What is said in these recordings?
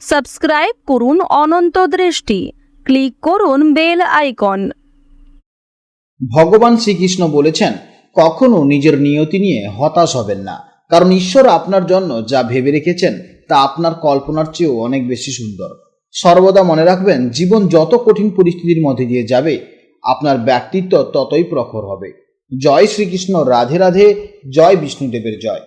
Subscribe করুন অনন্ত দৃষ্টি, click করুন বেল আইকন। ভগবান শ্রীকৃষ্ণ বলেছেন, কখনো নিজের নিয়তি নিয়ে হতাশ হবেন না, কারণ ঈশ্বর আপনার জন্য যা ভেবে রেখেছেন তা আপনার কল্পনার চেয়েও অনেক বেশি সুন্দর। সর্বদা মনে রাখবেন, জীবন যত কঠিন পরিস্থিতির মধ্যে দিয়ে যাবে, আপনার ব্যক্তিত্ব ততই প্রখর হবে। জয় শ্রীকৃষ্ণ, রাধে রাধে, জয় বিষ্ণুদেবের জয়।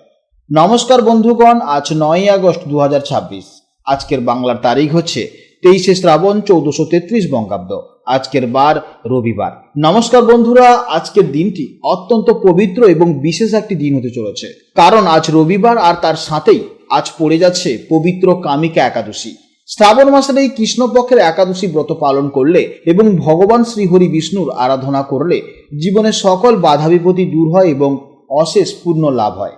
নমস্কার বন্ধুগণ, আজ 9ই আগস্ট 2026। আজকের বাংলার তারিখ হচ্ছে 23শে শ্রাবণ 1433 বঙ্গাব্দ। আজকের বার রবিবার। নমস্কার বন্ধুরা, আজকের দিনটি অত্যন্ত পবিত্র এবং বিশেষ একটি দিন হতে চলেছে, কারণ আজ রবিবার আর তার সাথেই আজ পড়ে যাচ্ছে পবিত্র কামিকা একাদশী। শ্রাবণ মাসের এই কৃষ্ণপক্ষের একাদশী ব্রত পালন করলে এবং ভগবান শ্রীহরি বিষ্ণুর আরাধনা করলে জীবনের সকল বাধা বিপত্তি দূর হয় এবং অশেষ পূর্ণ লাভ হয়।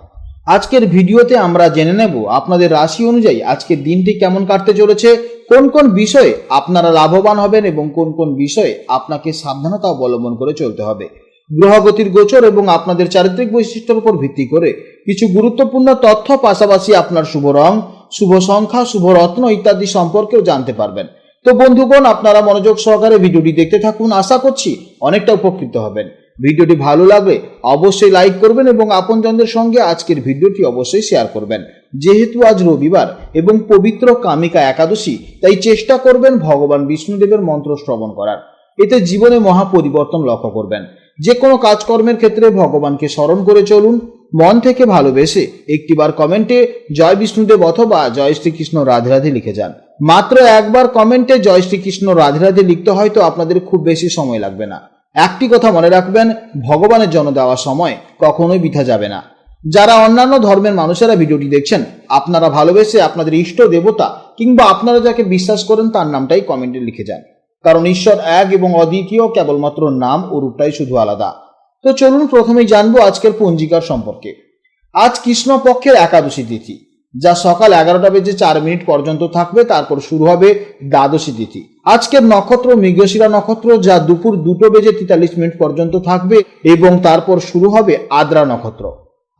আজকের ভিডিওতে আমরা জেনে নেব আপনাদের রাশি অনুযায়ী আজকের দিনটি কেমন কাটতে চলেছে, কোন কোন বিষয়ে আপনারা লাভবান হবেন এবং কোন কোন বিষয়ে আপনাকে সাবধানতা অবলম্বন করে চলতে হবে। গ্রহগতির গোচর এবং আপনাদের চারিত্রিক বৈশিষ্ট্যের উপর ভিত্তি করে কিছু গুরুত্বপূর্ণ তথ্য, পাশাপাশি আপনার শুভ রং, শুভ সংখ্যা, শুভ রত্ন ইত্যাদি সম্পর্কেও জানতে পারবেন। তো বন্ধুগণ, আপনারা মনোযোগ সহকারে ভিডিওটি দেখতে থাকুন, আশা করছি অনেকটা উপকৃত হবেন। ভিডিওটি ভালো লাগলে অবশ্যই লাইক করবেন এবং আপনজনদের সঙ্গে আজকের ভিডিওটি অবশ্যই শেয়ার করবেন। যেহেতু আজ রবিবার এবং পবিত্র কামিকা একাদশী, তাই চেষ্টা করবেন ভগবান বিষ্ণুদেবের মন্ত্র শ্রবণ করার। এতে জীবনে মহা পরিবর্তন লক্ষ্য করবেন। যে কোনো কাজকর্মের ক্ষেত্রে ভগবানকে স্মরণ করে চলুন। মন থেকে ভালোবেসে একটিবার কমেন্টে জয় বিষ্ণুদেব অথবা জয় শ্রীকৃষ্ণ রাধে রাধে লিখে যান। মাত্র একবার কমেন্টে জয় শ্রীকৃষ্ণ রাধে রাধে লিখতে হয়তো আপনাদের খুব বেশি সময় লাগবে না। একটি কথা মনে রাখবেন, ভগবানের জন্য দেওয়া সময় কখনোই বৃথা যাবে না। যারা অন্যান্য ধর্মের মানুষেরা ভিডিওটি দেখছেন, আপনারা ভালোবেসে আপনাদের ইষ্ট দেবতা কিংবা আপনারা যাকে বিশ্বাস করেন তার নামটাই কমেন্টে লিখে যান, কারণ ঈশ্বর এক এবং অদ্বিতীয়, কেবলমাত্র নাম ও রূপটাই শুধু আলাদা। তো চলুন প্রথমেই জানবো আজকের পঞ্জিকার সম্পর্কে। আজ কৃষ্ণপক্ষের একাদশী তিথি, যা সকাল 11:04 পর্যন্ত থাকবে, তারপর শুরু হবে দ্বাদশী তিথি। আজকের নক্ষত্র মৃগশিরা নক্ষত্র, যা দুপুর 2:43 পর্যন্ত থাকবে এবং তারপর শুরু হবে আদ্রা নক্ষত্র।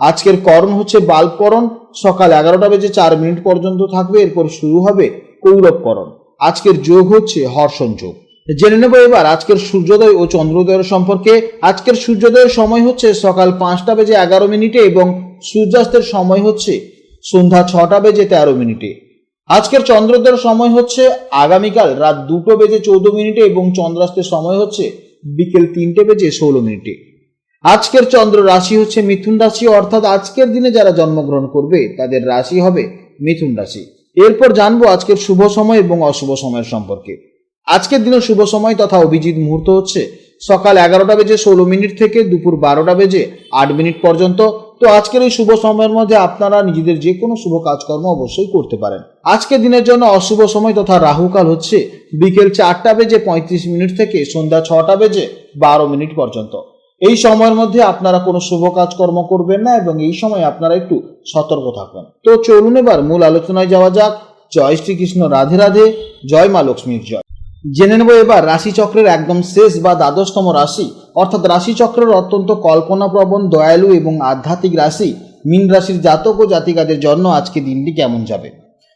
আজকের করণ হচ্ছে বাল্বকরণ, সকাল 11:04 পর্যন্ত থাকবে, এরপর শুরু হবে কৌরবকরণ। আজকের যোগ হচ্ছে হর্ষণ যোগ। জেনে নেব এবার আজকের সূর্যোদয় ও চন্দ্রোদয়ের সম্পর্কে। আজকের সূর্যোদয়ের সময় হচ্ছে সকাল 5:11 এবং সূর্যাস্তের সময় হচ্ছে সন্ধ্যা 6:13। আজকের চন্দ্রোদয়ের সময় হচ্ছে আগামীকাল রাত 2:14 এবং চন্দ্রাস্তের সময় হচ্ছে বিকেল 3:16। আজকের চন্দ্র রাশি হচ্ছে মিথুন রাশি, অর্থাৎ আজকের দিনে যারা জন্মগ্রহণ করবে তাদের রাশি হবে মিথুন রাশি। এরপর জানবো আজকের শুভ সময় এবং অশুভ সময়ের সম্পর্কে। আজকের দিনের শুভ সময় তথা অভিজিৎ মুহূর্ত হচ্ছে সকাল 11:16 থেকে দুপুর 12:08 পর্যন্ত। তো আজকের এই শুভ সময়ের মধ্যে আপনারা নিজেদের যে কোনো শুভ কাজকর্ম অবশ্যই করতে পারেন। আজকের দিনের জন্য অশুভ সময় তথা রাহুকাল হচ্ছে বিকেল 4:35 থেকে সন্ধ্যা 6:12 পর্যন্ত। এই সময়ের মধ্যে আপনারা কোনো শুভ কাজকর্ম করবেন না এবং এই সময় আপনারা একটু সতর্ক থাকবেন। তো চলুন এবার মূল আলোচনায় যাওয়া যাক। জয় শ্রীকৃষ্ণ, রাধে রাধে, জয় মা লক্ষ্মীর জয়। জেনে নেব এবার রাশিচক্রের একদম শেষ বা দ্বাদশতম রাশি, অর্থাৎ রাশিচক্রের অত্যন্ত কল্পনাপ্রবণ, দয়ালু এবং আধ্যাত্মিক রাশি মীন রাশির জাতক ও জাতিকাদের জন্য আজকে দিনটি কেমন যাবে।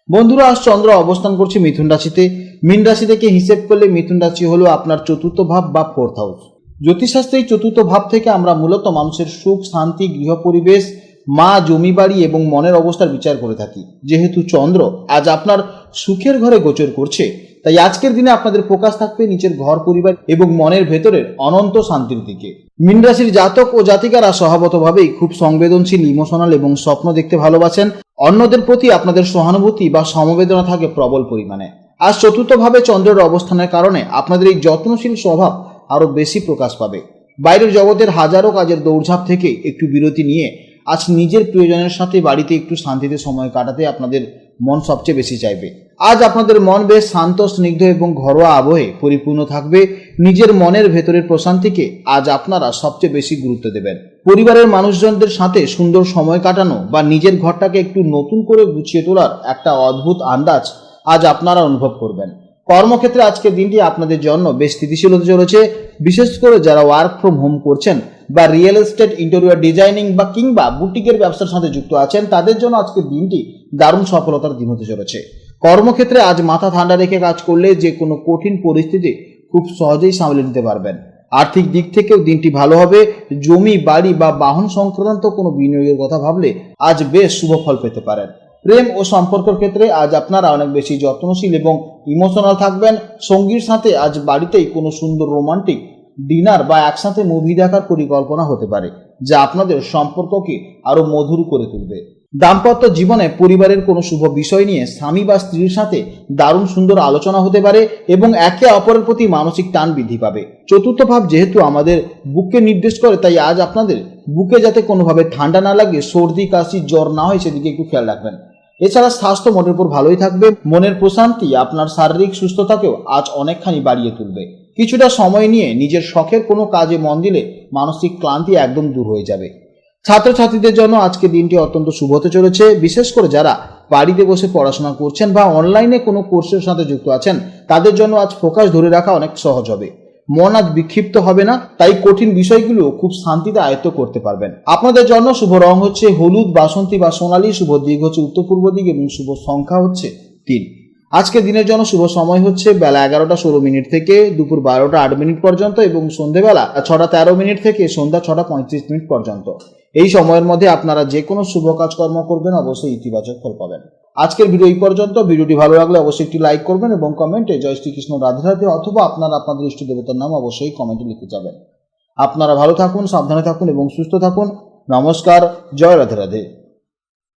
বন্ধুরা, আজ চন্দ্র অবস্থান করছে মিথুন রাশিতে। মীন রাশি থেকে হিসেব করলে মিথুন রাশি হলো আপনার চতুর্থ ভাব বা 4th হাউস। জ্যোতিষশাস্ত্রে এই চতুর্থ ভাব থেকে আমরা মূলত মানুষের সুখ, শান্তি, গৃহ পরিবেশ, মা, জমি বাড়ি এবং মনের অবস্থার বিচার করে থাকি। যেহেতু চন্দ্র আজ আপনার সুখের ঘরে গোচর করছে, তাই আজকের দিনে আপনাদের ফোকাস থাকবে নিচের ঘর, পরিবার এবং মনের ভেতরের অনন্ত শান্তির দিকে। মীন রাশির জাতক ও জাতিকারা স্বভাবতভাবেই খুব সংবেদনশীল, ইমোশনাল এবং স্বপ্ন দেখতে ভালোবাসেন। অন্যদের প্রতি আপনাদের সহানুভূতি বা সমবেদনা থাকে প্রবল পরিমাণে। আজ চতুর্থভাবে চন্দ্রের অবস্থানের কারণে আপনাদের এই যত্নশীল স্বভাব আরো বেশি প্রকাশ পাবে। বাইরের জগতের হাজারো কাজের দৌড়ঝাঁপ থেকে একটু বিরতি নিয়ে আজ নিজের প্রিয়জনের সাথে বাড়িতে একটু শান্তিতে সময় কাটাতে আপনাদের মন সবচেয়ে বেশি চাইবে। আজ আপনাদের মন বেশ শান্ত, স্নিগ্ধ এবং ঘরোয়া আবহে পরিপূর্ণ থাকবে। নিজের মনের ভেতরের প্রশান্তিকে আজ আপনারা সবচেয়ে বেশি গুরুত্ব দেবেন। পরিবারের মানুষজনদের সাথে সুন্দর সময় কাটানো বা নিজের ঘরটাকে একটু নতুন করে গুছিয়ে তোলার একটা অদ্ভুত আন্দাজ আজ আপনারা অনুভব করবেন। কর্মক্ষেত্রে আজকের দিনটি আপনাদের জন্য বেশ স্থিতিশীল হতে চলেছে। বিশেষ করে যারা ওয়ার্ক ফ্রম হোম করছেন বা রিয়েল এস্টেট, ইন্টেরিয়র ডিজাইনিং বা কিংবা বুটিকের ব্যবসার সাথে যুক্ত আছেন, তাদের জন্য আজকের দিনটি দারুণ সফলতার দিন হতে চলেছে। কর্মক্ষেত্রে আজ মাথা ঠান্ডা রেখে কাজ করলে যে কোনো কঠিন পরিস্থিতি খুব সহজেই সামলে নিতে পারবেন। আর্থিক দিক থেকেও দিনটি ভালো হবে। জমি, বাড়ি বা বাহন সংক্রান্ত কোনো বিনিয়োগের কথা ভাবলে আজ বেশ শুভ ফল পেতে পারেন। প্রেম ও সম্পর্কের ক্ষেত্রে আজ আপনারা অনেক বেশি যত্নশীল এবং ইমোশনাল থাকবেন। সঙ্গীর সাথে আজ বাড়িতেই কোনো সুন্দর রোমান্টিক ডিনার বা একসাথে মুভি দেখার পরিকল্পনা হতে পারে, যা আপনাদের সম্পর্ককে আরো মধুর করে তুলবে। দাম্পত্য জীবনে পরিবারের কোনো শুভ বিষয় নিয়ে স্বামী বা স্ত্রীর সাথে দারুণ সুন্দর আলোচনা হতে পারে এবং একে অপরের প্রতি মানসিক টান বৃদ্ধি পাবে। চতুর্থ ভাব যেহেতু আমাদের বুককে নির্দেশ করে, তাই আজ আপনাদের বুকে যাতে কোনোভাবে ঠান্ডা না লাগে, সর্দি কাশি জ্বর না হয় সেদিকে একটু খেয়াল রাখবেন। এছাড়া স্বাস্থ্য মনের উপর ভালোই থাকবে। মনের প্রশান্তি আপনার শারীরিক সুস্থতাকেও আজ অনেকখানি বাড়িয়ে তুলবে। কিছুটা সময় নিয়ে নিজের শখের কোনো কাজে মন দিলে মানসিক ক্লান্তি একদম দূর হয়ে যাবে। ছাত্রছাত্রীদের জন্য আজকে দিনটি অত্যন্ত শুভ হতে চলেছে। বিশেষ করে যারা বাড়িতে বসে পড়াশোনা করছেন বা অনলাইনে কোনো কোর্সের সাথে যুক্ত আছেন, তাদের জন্য আজ ফোকাস ধরে রাখা অনেক সহজ হবে। মন আজ বিক্ষিপ্ত হবে না, তাই কঠিন বিষয়গুলো খুব শান্তিতে আয়ত্ত করতে পারবেন। আপনাদের জন্য শুভ রং হচ্ছে হলুদ, বাসন্তী বা সোনালী। শুভ দিক হচ্ছে উত্তর পূর্ব দিক এবং শুভ সংখ্যা হচ্ছে 3। আজকে দিনের জন্য শুভ সময় হচ্ছে বেলা 11টা 16 মিনিট থেকে দুপুর 12টা 8 মিনিট পর্যন্ত এবং সন্ধেবেলা 6টা 13 মিনিট থেকে সন্ধ্যা 6টা 35 মিনিট পর্যন্ত। এই সময়ের মধ্যে আপনারা যে কোনো শুভ কাজকর্ম করবেন, অবশ্যই ইতিবাচক ফল পাবেন। আজকের ভিডিও এই পর্যন্ত। ভিডিওটি ভালো লাগলে অবশ্যই একটি লাইক করবেন এবং কমেন্টে জয় শ্রীকৃষ্ণ, রাধে রাধে অথবা আপনাদের ইষ্ট দেবতার নাম অবশ্যই কমেন্টে লিখে যাবেন। আপনারা ভালো থাকুন, সাবধানে থাকুন এবং সুস্থ থাকুন। নমস্কার, জয় রাধে রাধে।